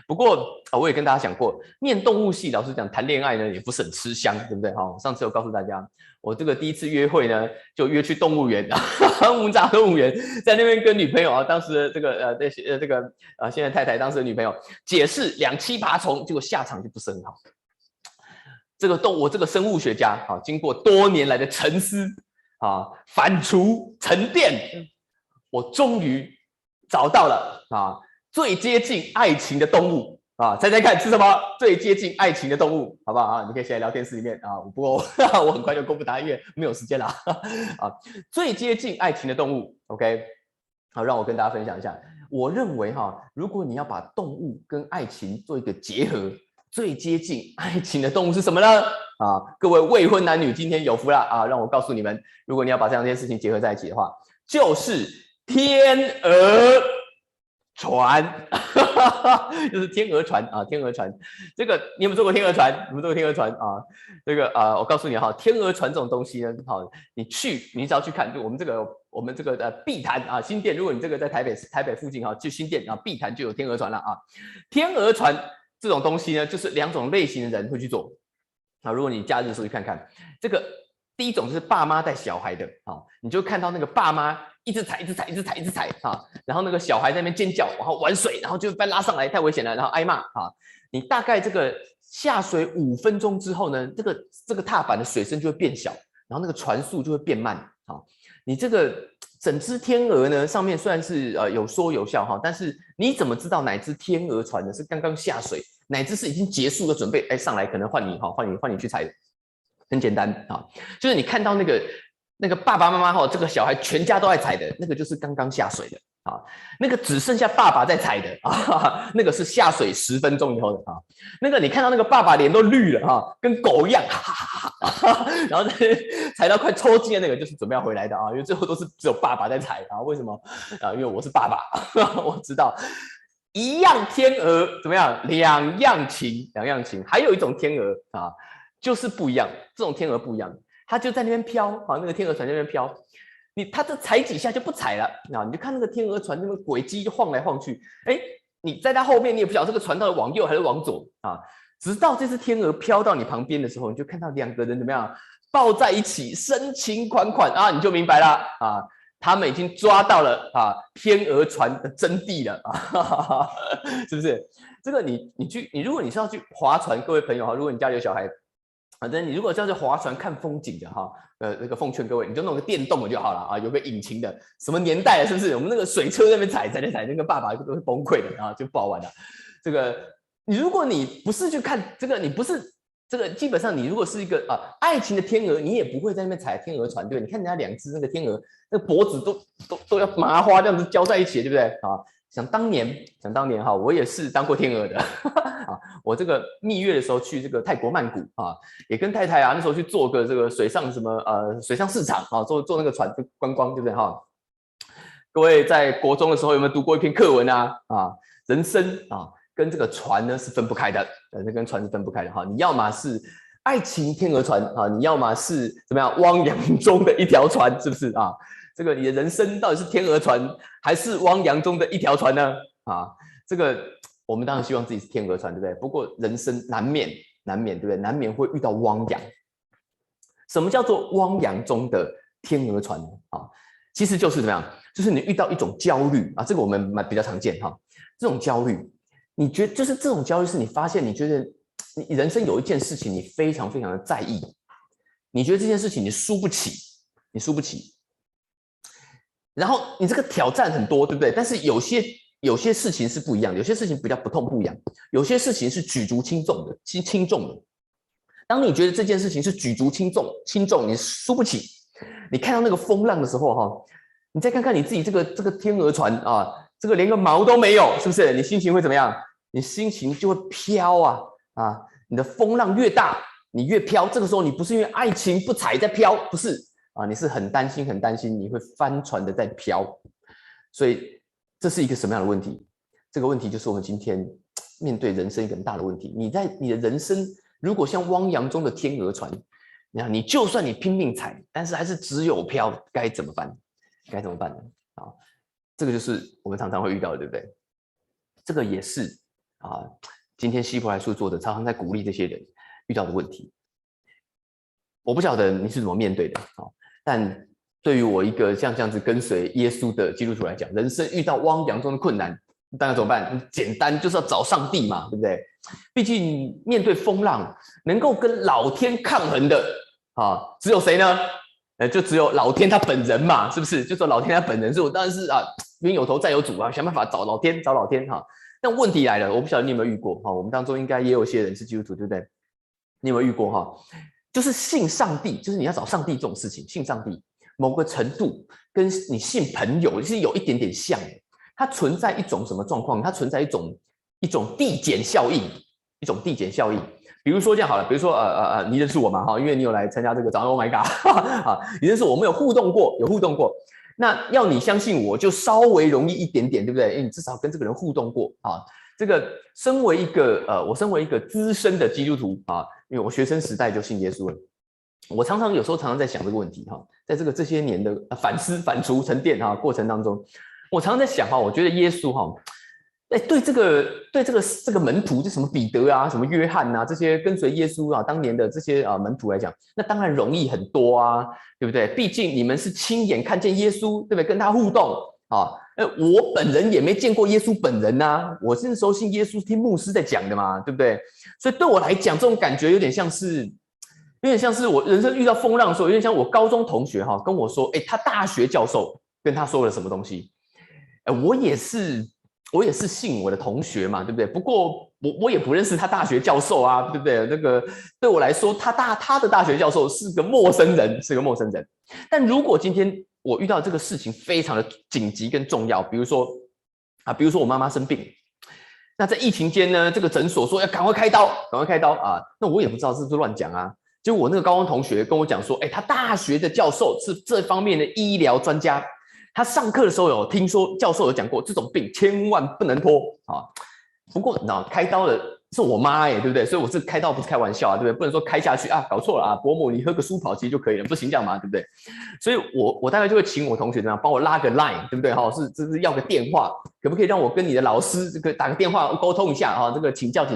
不过我也跟大家讲过，念动物系，老实讲，谈恋爱呢也不是很吃香，对不对？上次有告诉大家，我这个第一次约会呢，就约去动物园，木栅动物园，在那边跟女朋友啊，当时的这个现在太太当时的女朋友解释两栖爬虫，结果下场就不是很好。我这个生物学家经过多年来的沉思反刍沉淀，我终于找到了最接近爱情的动物猜猜看是什么？最接近爱情的动物，好不好你可以写在聊天室里面不过我很快就公布答案，因为没有时间了最接近爱情的动物 ，OK， 好，让我跟大家分享一下。我认为如果你要把动物跟爱情做一个结合，最接近爱情的动物是什么呢？各位未婚男女今天有福了让我告诉你们，如果你要把这两件事情结合在一起的话，就是天鹅船，就是天鹅船天鹅船。这个你有没有坐过天鹅船？有没有坐过天鹅船这个我告诉你天鹅船这种东西呢，你只要去看，就我们这个碧潭新店，如果你这个在台北附近去新店碧潭就有天鹅船了天鹅船这种东西呢，就是两种类型的人会去做如果你假日的时候去看看，这个第一种就是爸妈带小孩的你就看到那个爸妈一直踩然后那个小孩在那边尖叫，然后玩水，然后就被拉上来，太危险了，然后挨骂你大概这个下水5分钟之后呢，这个踏板的水深就会变小，然后那个船速就会变慢你这个整只天鹅呢，上面虽然是有说有笑但是你怎么知道哪只天鹅船呢是刚刚下水，哪只是已经结束的准备上来，可能换你去踩的，很简单就是你看到那个爸爸妈妈这个小孩全家都在踩的，那个就是刚刚下水的那个只剩下爸爸在踩的那个是下水10分钟以后的那个你看到那个爸爸脸都绿了跟狗一样然后踩到快抽筋的那个就是准备要回来的因为最后都是只有爸爸在踩为什么因为我是爸爸我知道一样天鹅怎么样，两样情，还有一种天鹅就是不一样，这种天鹅不一样，它就在那边飘那个天鹅船在那边飘，它这踩几下就不踩了你就看那个天鹅船那个轨迹就晃来晃去，你在它后面你也不晓得这个船到底往右还是往左直到这只天鹅飘到你旁边的时候，你就看到两个人怎么样抱在一起，深情款款你就明白了他们已经抓到了天鹅船的真谛了是不是？这个你如果你是要去划船，各位朋友如果你家里有小孩，反正你如果是要去划船看风景的那个奉劝各位，你就弄个电动的就好了有个引擎的，什么年代了是不是？我们那个水车那边踩，那个爸爸都会崩溃的就不好玩了。这个如果你不是去看这个，你不是这个，基本上你如果是一个爱情的天鹅，你也不会在那边踩天鹅船，对不对？你看人家两只那个天鹅，那个脖子都要麻花这样子交在一起，对不对想当年我也是当过天鹅的我这个蜜月的时候去这个泰国曼谷也跟太太那时候去做个这个水上水上市场坐那个船就观光，对不对各位在国中的时候有没有读过一篇课文人生跟这个船呢是分不开的，跟船是分不开的你要么是爱情天鹅船你要么是怎么样汪洋中的一条船，是不是这个你的人生到底是天鹅船还是汪洋中的一条船呢这个我们当然希望自己是天鹅船，对不对？不过人生难免对不对？难免会遇到汪洋。什么叫做汪洋中的天鹅船呢其实就是怎么样？就是你遇到一种焦虑这个我们比较常见这种焦虑，你觉得就是这种焦虑是你发现你觉得你人生有一件事情你非常非常的在意，你觉得这件事情你输不起，然后你这个挑战很多，对不对？但是有些事情是不一样，有些事情比较不痛不痒，有些事情是举足轻重的。当你觉得这件事情是举足轻重，你输不起，你看到那个风浪的时候你再看看你自己这个天鹅船这个连个毛都没有，是不是？你心情会怎么样？你心情就会飘你的风浪越大，你越飘。这个时候你不是因为爱情不踩在飘，不是你是很担心你会翻船的在飘。所以这是一个什么样的问题？这个问题就是我们今天面对人生一个很大的问题。你的人生如果像汪洋中的天鹅船，你就算你拼命踩，但是还是只有飘，该怎么办呢这个就是我们常常会遇到的，对不对？这个也是啊，今天希伯来书作者常常在鼓励这些人遇到的问题。我不晓得你是怎么面对的啊，但对于我一个像这样子跟随耶稣的基督徒来讲，人生遇到汪洋中的困难，当然怎么办？简单就是要找上帝嘛，对不对？毕竟面对风浪，能够跟老天抗衡的啊，只有谁呢？就只有老天他本人嘛，是不是？就说老天他本人，所以我当然是啊，冤有头债有主啊，想办法找老天，找老天哈。但问题来了，我不晓得你有没有遇过哈，我们当中应该也有些人是基督徒，对不对？你有没有遇过哈？就是信上帝，就是你要找上帝这种事情，信上帝某个程度跟你信朋友是有一点点像的，它存在一种什么状况？它存在一种递减效应，一种递减效应。比如说这样好了，比如说你认识我嘛哈，因为你有来参加这个早上 ，Oh my God， 啊，你认识我们有互动过，有互动过。那要你相信我就稍微容易一点点，对不对？因为你至少跟这个人互动过啊。这个身为一个我身为一个资深的基督徒啊，因为我学生时代就信耶稣了。我有时候常常在想这个问题哈，在这些年的反思、反刍、沉淀哈过程当中，我常常在想哈，我觉得耶稣哈，对这个门徒，就什么彼得啊、什么约翰啊，这些跟随耶稣啊当年的这些门徒来讲，那当然容易很多啊，对不对？毕竟你们是亲眼看见耶稣，对不对？跟他互动啊。我本人也没见过耶稣本人啊，我那时候信耶稣听牧师在讲的嘛，对不对？所以对我来讲，这种感觉有点像是我人生遇到风浪的时候，有点像我高中同学哈跟我说，他大学教授跟他说了什么东西，我也是信我的同学嘛，对不对？不过我也不认识他大学教授啊，对不对？那个对我来说，他的大学教授是个陌生人，但如果今天我遇到这个事情非常的紧急跟重要，比如说我妈妈生病，那在疫情间呢，这个诊所说要赶快开刀啊，那我也不知道是不是乱讲啊。结果我那个高中同学跟我讲说，他大学的教授是这方面的医疗专家，他上课的时候有听说教授有讲过，这种病千万不能拖啊。不过你知道开刀的是我妈耶，对不对？所以我这开刀不是开玩笑啊，对不对？不能说开下去啊，搞错了啊，伯母你喝个舒跑其实就可以了，不行这样嘛，对不对？所以我大概就会请我同学这样帮我拉个 line， 对不对？这是要个电话，可不可以让我跟你的老师这个打个电话沟通一下啊？这个请教，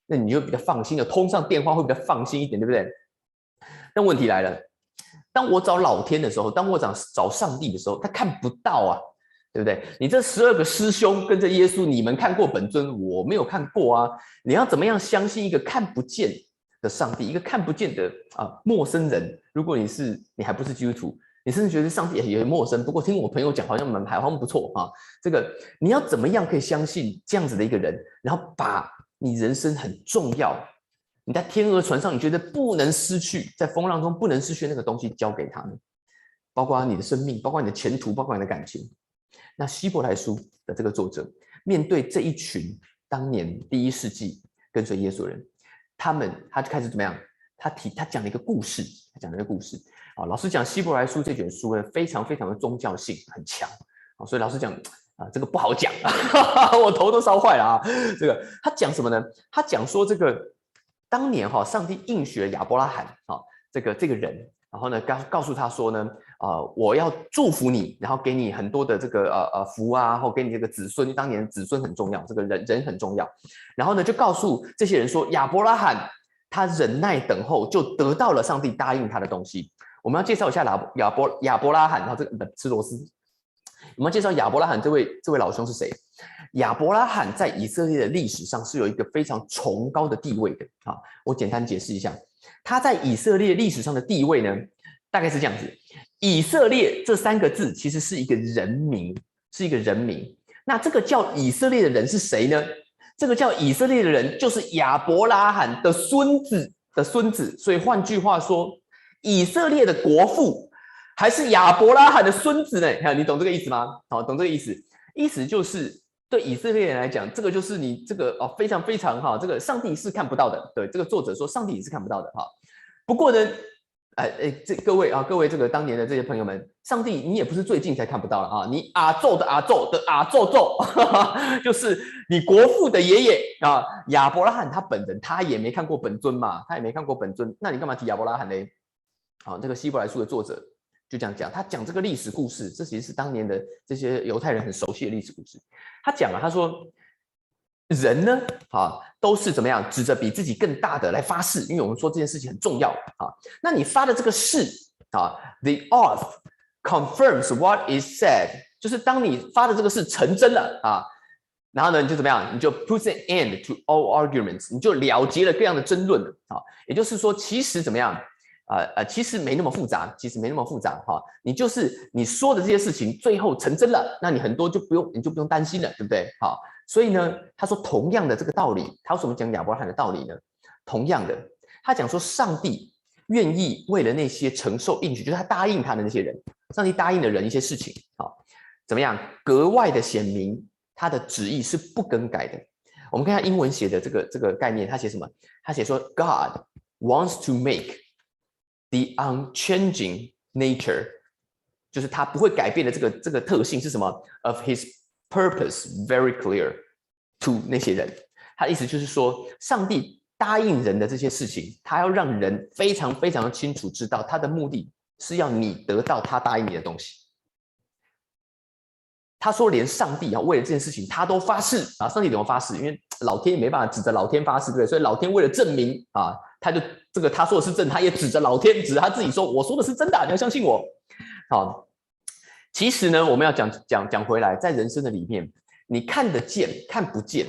那你就比较放心的通上电话会比较放心一点，对不对？但问题来了，当我找老天的时候，当我找上帝的时候，他看不到啊。对不对？你这12个师兄跟着耶稣，你们看过本尊，我没有看过啊。你要怎么样相信一个看不见的上帝，一个看不见的陌生人？如果你还不是基督徒，你甚至觉得上帝也很陌生。不过听我朋友讲，好像不错啊。这个你要怎么样可以相信这样子的一个人，然后把你人生很重要，你在天鹅船上你觉得不能失去，在风浪中不能失去那个东西交给他呢？包括你的生命，包括你的前途，包括你的感情。那希伯来书的这个作者面对这一群当年第1世纪跟随耶稣的人，他就开始怎么样？他讲了一个故事，老师讲希伯来书这卷书呢，非常非常的宗教性很强，所以老师讲这个不好讲，我头都烧坏了啊。这个他讲什么呢？他讲说这个当年上帝应许了亚伯拉罕这个人，然后呢告诉他说呢。我要祝福你，然后给你很多的这个福啊，或给你这个子孙，当年子孙很重要，这个人很重要。然后呢，就告诉这些人说，亚伯拉罕他忍耐等候，就得到了上帝答应他的东西。我们要介绍一下亚伯拉罕，然后这个吃螺丝。我们要介绍亚伯拉罕这位老兄是谁？亚伯拉罕在以色列的历史上是有一个非常崇高的地位的啊。我简单解释一下，他在以色列历史上的地位呢，大概是这样子。以色列这3个字其实是一个人名，那这个叫以色列的人是谁呢？这个叫以色列的人就是亚伯拉罕的孙子。所以换句话说，以色列的国父还是亚伯拉罕的孙子呢？你懂这个意思吗？懂这个意思？意思就是对以色列人来讲，这个就是你这个非常非常这个上帝是看不到的。对，这个作者说上帝也是看不到的不过呢。各位这个当年的这些朋友们，上帝你也不是最近才看不到了啊！你阿宙的阿宙的阿宙，就是你国父的爷爷啊，亚伯拉罕他本人他也没看过本尊嘛，那你干嘛提亚伯拉罕呢？这个希伯来书的作者就这样讲，他讲这个历史故事，这其实是当年的这些犹太人很熟悉的历史故事。他讲他说人呢，都是怎么样指着比自己更大的来发誓，因为我们说这件事情很重要啊。那你发的这个誓，the oath confirms what is said， 就是当你发的这个誓成真了啊，然后呢，你就怎么样？你就 puts an end to all arguments， 你就了结了各样的争论啊。也就是说，其实怎么样？其实没那么复杂，你就是你说的这些事情，最后成真了，那你很多你就不用担心了，对不对？好，所以呢，他说同样的这个道理，他为什么讲亚伯拉罕的道理呢？同样的，他讲说上帝愿意为了那些承受应许，就是他答应他的那些人，上帝答应了人一些事情，怎么样？格外的显明他的旨意是不更改的。我们看下英文写的这个概念，他写什么？他写说 God wants to make the unchanging nature， 就是他不会改变的这个特性是什么 ？Of his purpose very clear to 那些人。他的意思就是说，上帝答应人的这些事情，他要让人非常非常的清楚知道，他的目的是要你得到他答应你的东西。他说，连上帝为了这件事情，他都发誓啊！上帝怎么发誓？因为老天也没办法指着老天发誓，对不对？所以老天为了证明啊，他就他说的是真，他也指着老天，指着他自己说：“我说的是真的，你要相信我。”好，其实呢，我们要讲回来，在人生的里面，你看得见、看不见，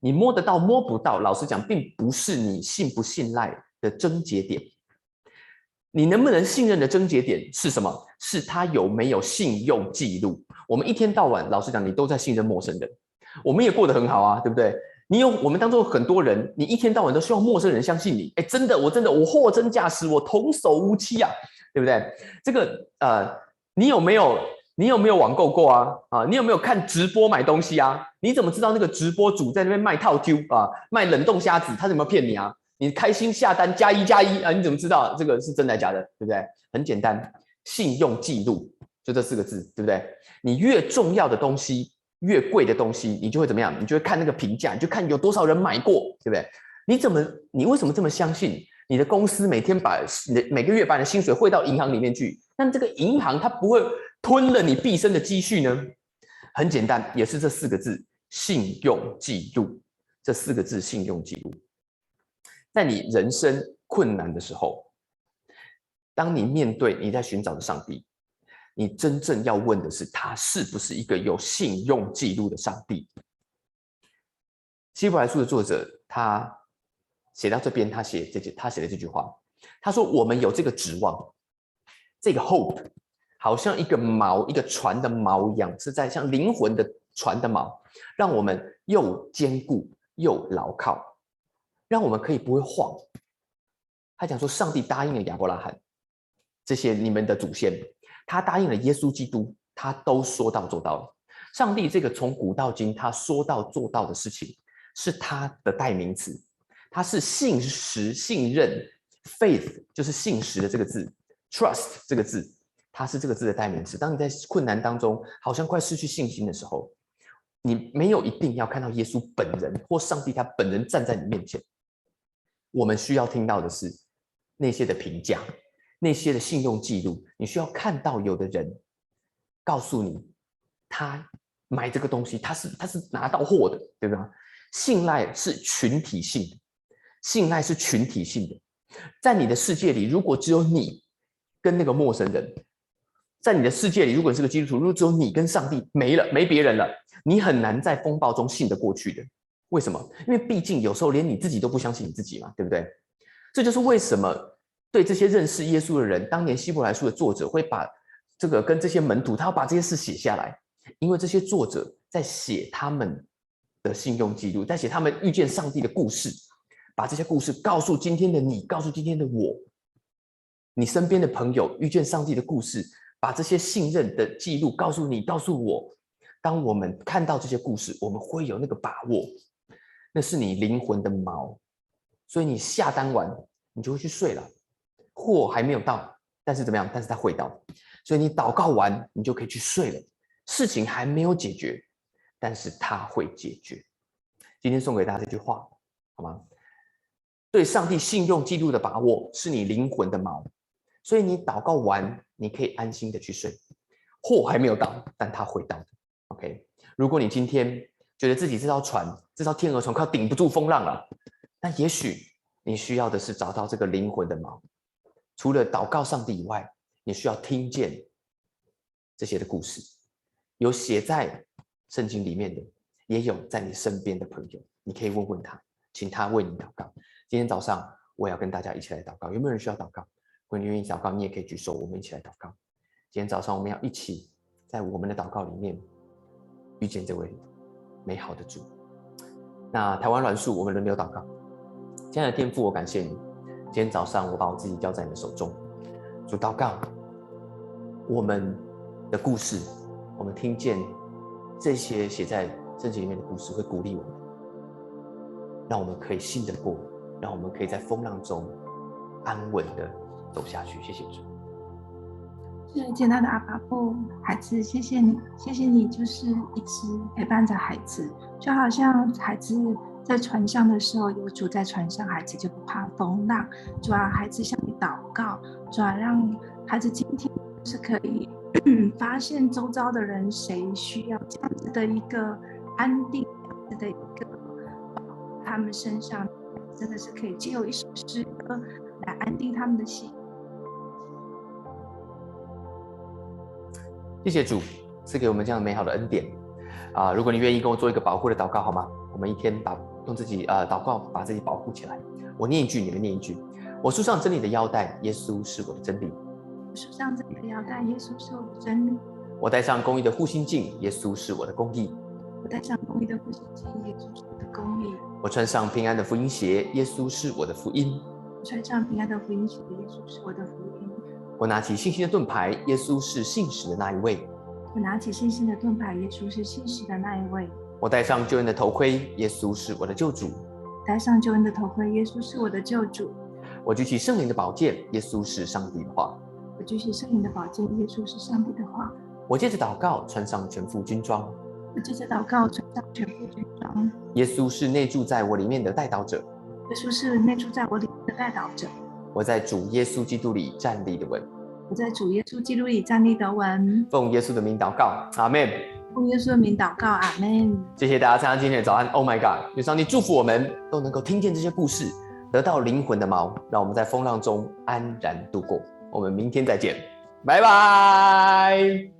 你摸得到、摸不到，老实讲，并不是你信不信赖的症结点。你能不能信任的症结点是什么？是他有没有信用记录？我们一天到晚，老实讲，你都在信任陌生人，我们也过得很好啊，对不对？我们当中有很多人，你一天到晚都希望陌生人相信你，真的，我货真价实，我童叟无欺啊，对不对？这个你有没有网购过啊？你有没有看直播买东西啊？你怎么知道那个直播主在那边卖套 Q 啊，卖冷冻虾子，他有没有骗你啊？你开心下单+1+1啊，你怎么知道这个是真的假的？对不对？很简单，信用记录就这4个字，对不对？你越重要的东西，越贵的东西，你就会怎么样？你就会看那个评价，你就看有多少人买过，对不对？你为什么这么相信你的公司每个月把你的薪水汇到银行里面去？但这个银行它不会吞了你毕生的积蓄呢？很简单，也是这4个字，信用记录。这4个字，信用记录。在你人生困难的时候，当你面对你在寻找的上帝，你真正要问的是，他是不是一个有信用记录的上帝？希伯来书的作者他写到这边，他写的这句话，他说：“我们有这个指望，这个 hope， 好像一个船的锚一样，是在像灵魂的船的锚，让我们又坚固又牢靠。”让我们可以不会晃。他讲说，上帝答应了亚伯拉罕这些你们的祖先，他答应了耶稣基督，他都说到做到了。上帝这个从古到今他说到做到的事情，是他的代名词，他是信实、信任 ，faith 就是信实的这个字 ，trust 这个字，它是这个字的代名词。当你在困难当中，好像快失去信心的时候，你没有一定要看到耶稣本人或上帝他本人站在你面前。我们需要听到的是那些的评价，那些的信用记录。你需要看到有的人告诉你，他买这个东西，他是拿到货的，对吧？信赖是群体性的，信赖是群体性的。在你的世界里，如果只有你跟那个陌生人，在你的世界里，如果你是个基督徒，如果只有你跟上帝没别人了，你很难在风暴中信得过去的。为什么？因为毕竟有时候连你自己都不相信你自己嘛，对不对？这就是为什么对这些认识耶稣的人，当年希伯来书的作者会把这个跟这些门徒，他要把这些事写下来，因为这些作者在写他们的信用记录，在写他们遇见上帝的故事，把这些故事告诉今天的你，告诉今天的我，你身边的朋友遇见上帝的故事，把这些信任的记录告诉你，告诉我。当我们看到这些故事，我们会有那个把握。那是你灵魂的锚，所以你下单完，你就会去睡了。货还没有到，但是怎么样？但是它会到，所以你祷告完，你就可以去睡了。事情还没有解决，但是它会解决。今天送给大家这句话，好吗？对上帝信用记录的把握，是你灵魂的锚，所以你祷告完，你可以安心的去睡。货还没有到，但它会到的。OK， 如果你今天觉得自己这艘船，这艘天鹅船快要顶不住风浪了，那也许你需要的是找到这个灵魂的锚。除了祷告上帝以外，你需要听见这些的故事，有写在圣经里面的，也有在你身边的朋友，你可以问问他，请他为你祷告。今天早上我也要跟大家一起来祷告，有没有人需要祷告？如果你愿意祷告，你也可以举手，我们一起来祷告。今天早上我们要一起在我们的祷告里面遇见这位美好的主。那台湾软树，我们轮流祷告。亲爱的天父，我感谢你，今天早上我把我自己交在你的手中。主，祷告我们的故事，我们听见这些写在圣经里面的故事会鼓励我们，让我们可以信得过，让我们可以在风浪中安稳的走下去。谢谢主。是简单的阿爸父，孩子，谢谢你，谢谢你，就是一直陪伴着孩子，就好像孩子在船上的时候，有主在船上，孩子就不怕风浪。主啊，孩子向你祷告，主啊，让孩子今天是可以发现周遭的人谁需要这样子的一个安定，这样子的一个他们身上，真的是可以借由一首诗歌来安定他们的心。谢谢主赐给我们这样美好的恩典如果你愿意跟我做一个保护的祷告好吗？我们一天用自己祷告把自己保护起来。我念一句，你们念一句。我束上真理的腰带，耶稣是我的真理。我束上真理的腰带，耶稣是我的真理。我戴上公义的护心镜，耶稣是我的公义。我戴上公义的护心镜，耶稣是我的公义。我穿上平安的福音鞋，耶稣是我的福音。我穿上平安的福音鞋，耶稣是我的福音。我拿起信心的盾牌，耶稣是信实的那一位。我拿起信心的盾牌，耶稣是信实的那一位。我戴上救恩的头盔，耶稣是我的救主。戴上救恩的头盔，耶稣是我的救主。我举起圣灵的宝剑，耶稣是上帝的话。我举起圣灵的宝剑，耶稣是上帝的话。我借着祷告穿上全副军装。我借着祷告穿上全副军装。耶稣是内住在我里面的代祷者。耶稣是内住在我里面的代祷者。我在主耶稣基督里站立的稳。我在主耶稣基督里站立得稳。奉耶稣的名祷告，阿们。奉耶稣的名祷告，阿们。谢谢大家参加今天的早安 ，Oh my God！ 愿上帝祝福我们都能够听见这些故事，得到灵魂的锚，让我们在风浪中安然度过。我们明天再见，拜拜。